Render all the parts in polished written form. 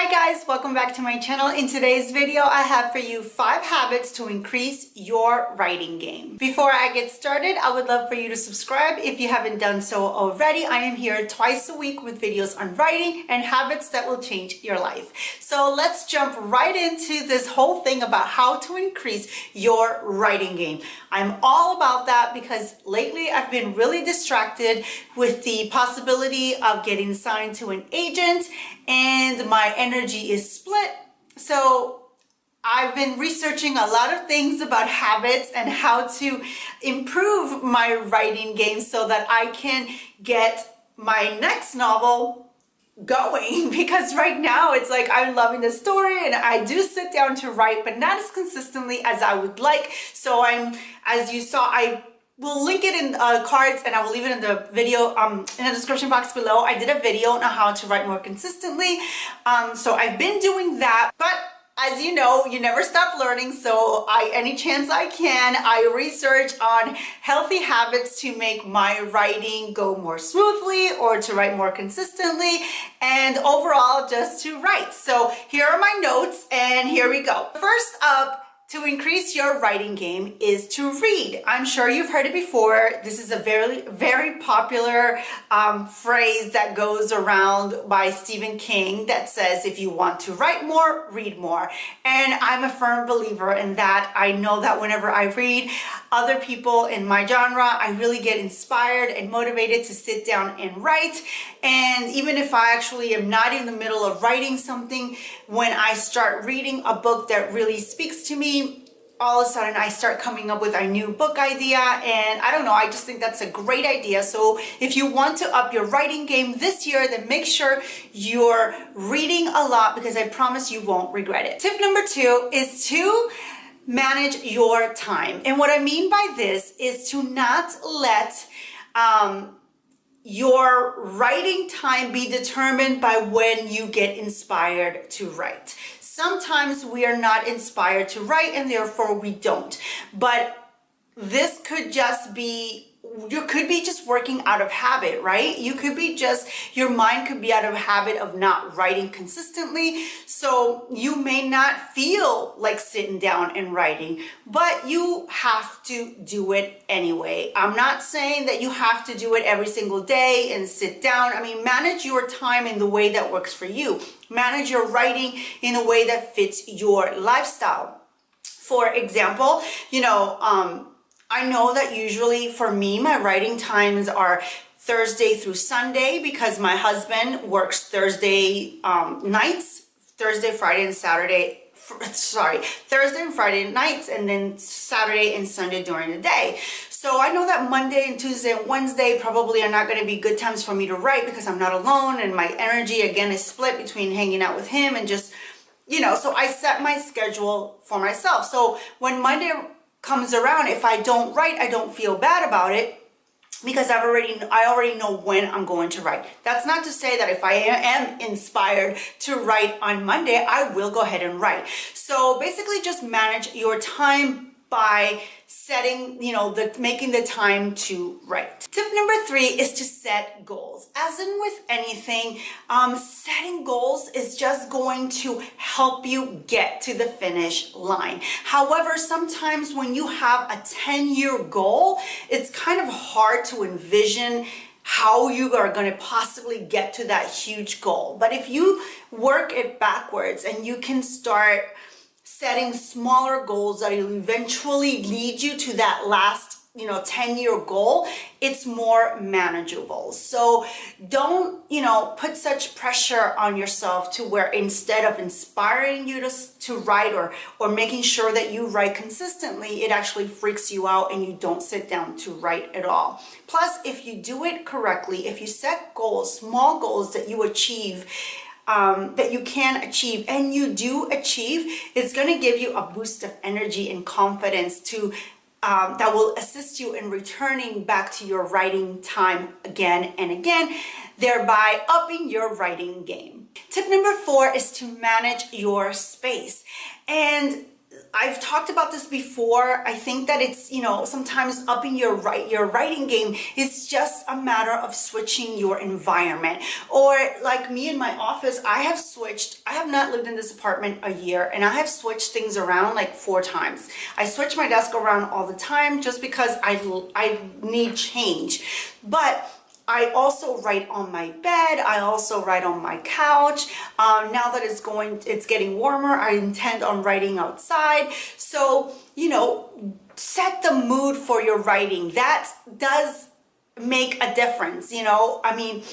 Hi guys, welcome back to my channel. In today's video, I have for you 5 habits to increase your writing game. Before I get started, I would love for you to subscribe if you haven't done so already. I am here twice a week with videos on writing and habits that will change your life. So let's jump right into this whole thing about how to increase your writing game. I'm all about that because lately I've been really distracted with the possibility of getting signed to an agent and my energy is split. So I've been researching a lot of things about habits and how to improve my writing game so that I can get my next novel going, because right now it's like I'm loving the story and I do sit down to write, but not as consistently as I would like. So as you saw, I will link it in cards and I will leave it in the video in the description box below. I did a video on how to write more consistently. So I've been doing that, but as you know, you never stop learning. So any chance I can, I research on healthy habits to make my writing go more smoothly or to write more consistently and overall just to write. So here are my notes and here we go. First up, to increase your writing game is to read. I'm sure you've heard it before. This is a very popular phrase that goes around by Stephen King that says, if you want to write more, read more. And I'm a firm believer in that. I know that whenever I read other people in my genre, I really get inspired and motivated to sit down and write. And even if I actually am not in the middle of writing something, when I start reading a book that really speaks to me, all of a sudden I start coming up with a new book idea, and I don't know, I just think that's a great idea. So if you want to up your writing game this year, then make sure you're reading a lot, because I promise you won't regret it. Tip number 2 is to manage your time. And what I mean by this is to not let your writing time be determined by when you get inspired to write. Sometimes we are not inspired to write and therefore we don't. But this could just be, you could be just working out of habit, right? You could be just, your mind could be out of habit of not writing consistently. So you may not feel like sitting down and writing, but you have to do it anyway. I'm not saying that you have to do it every single day and sit down. I mean, manage your time in the way that works for you. Manage your writing in a way that fits your lifestyle. For example, I know that usually for me, my writing times are Thursday through Sunday, because my husband works Thursday nights, Thursday, Friday, and Saturday. Thursday and Friday nights, and then Saturday and Sunday during the day. So I know that Monday and Tuesday and Wednesday probably are not going to be good times for me to write, because I'm not alone and my energy again is split between hanging out with him and just, so I set my schedule for myself. So when Monday comes around, if I don't write, I don't feel bad about it, because I already know when I'm going to write. That's not to say that if I am inspired to write on Monday, I will go ahead and write. So basically just manage your time by setting, making the time to write. Tip number 3 is to set goals. As in with anything, setting goals is just going to help you get to the finish line. However, sometimes when you have a 10-year goal, it's kind of hard to envision how you are going to possibly get to that huge goal. But if you work it backwards and you can start setting smaller goals that will eventually lead you to that last 10-year goal, it's more manageable. So don't put such pressure on yourself to where instead of inspiring you to write or making sure that you write consistently, it actually freaks you out and you don't sit down to write at all. Plus, if you do it correctly, if you set goals, small goals that you achieve, that you can achieve and you do achieve, it's going to give you a boost of energy and confidence that will assist you in returning back to your writing time again and again, thereby upping your writing game. Tip number 4 is to manage your space. And I've talked about this before. I think that it's, you know, sometimes upping your writing game is just a matter of switching your environment. Or like me in my office, I have not lived in this apartment a year, and I have switched things around like 4 times. I switch my desk around all the time just because I need change. But I also write on my bed. I also write on my couch. Now that it's getting warmer, I intend on writing outside. So, you know, set the mood for your writing. That does make a difference, you know. I mean,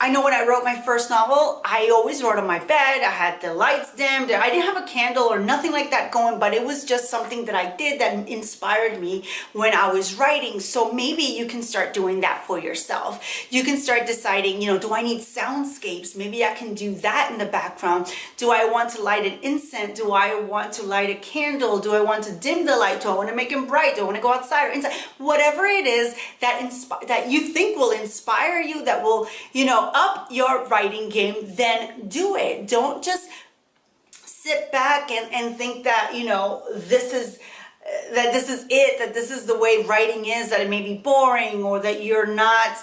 I know when I wrote my first novel, I always wrote on my bed. I had the lights dimmed. I didn't have a candle or nothing like that going, but it was just something that I did that inspired me when I was writing. So maybe you can start doing that for yourself. You can start deciding, you know, do I need soundscapes? Maybe I can do that in the background. Do I want to light an incense? Do I want to light a candle? Do I want to dim the light? Do I want to make it bright? Do I want to go outside or inside? Whatever it is that you think will inspire you, that will, you know, up your writing game, then do it. Don't just sit back and think that, you know, this is it, that this is the way writing is, that it may be boring, or that you're not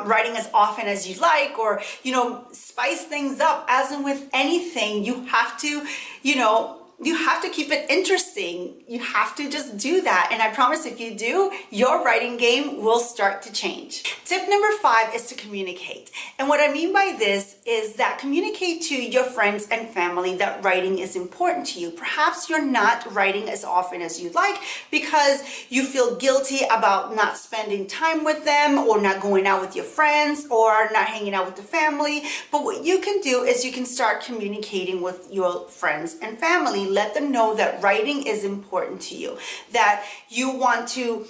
writing as often as you like, or, you know, spice things up. As in with anything, you have to, you know, you have to keep it interesting. You have to just do that. And I promise if you do, your writing game will start to change. Tip number 5 is to communicate. And what I mean by this is that communicate to your friends and family that writing is important to you. Perhaps you're not writing as often as you'd like because you feel guilty about not spending time with them, or not going out with your friends, or not hanging out with the family. But what you can do is you can start communicating with your friends and family. Let them know that writing is important to you, that you want to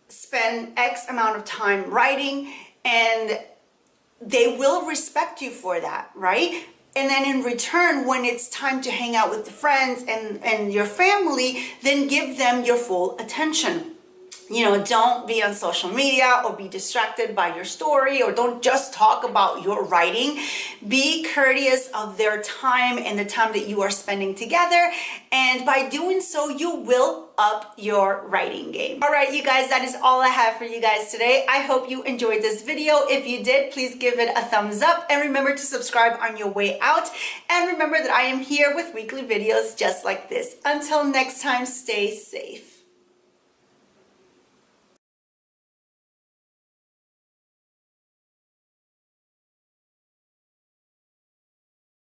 spend X amount of time writing, and they will respect you for that, right? And then in return, when it's time to hang out with the friends and your family, then give them your full attention. You know, don't be on social media or be distracted by your story, or don't just talk about your writing. Be courteous of their time and the time that you are spending together. And by doing so, you will up your writing game. All right, you guys, that is all I have for you guys today. I hope you enjoyed this video. If you did, please give it a thumbs up, and remember to subscribe on your way out. And remember that I am here with weekly videos just like this. Until next time, stay safe.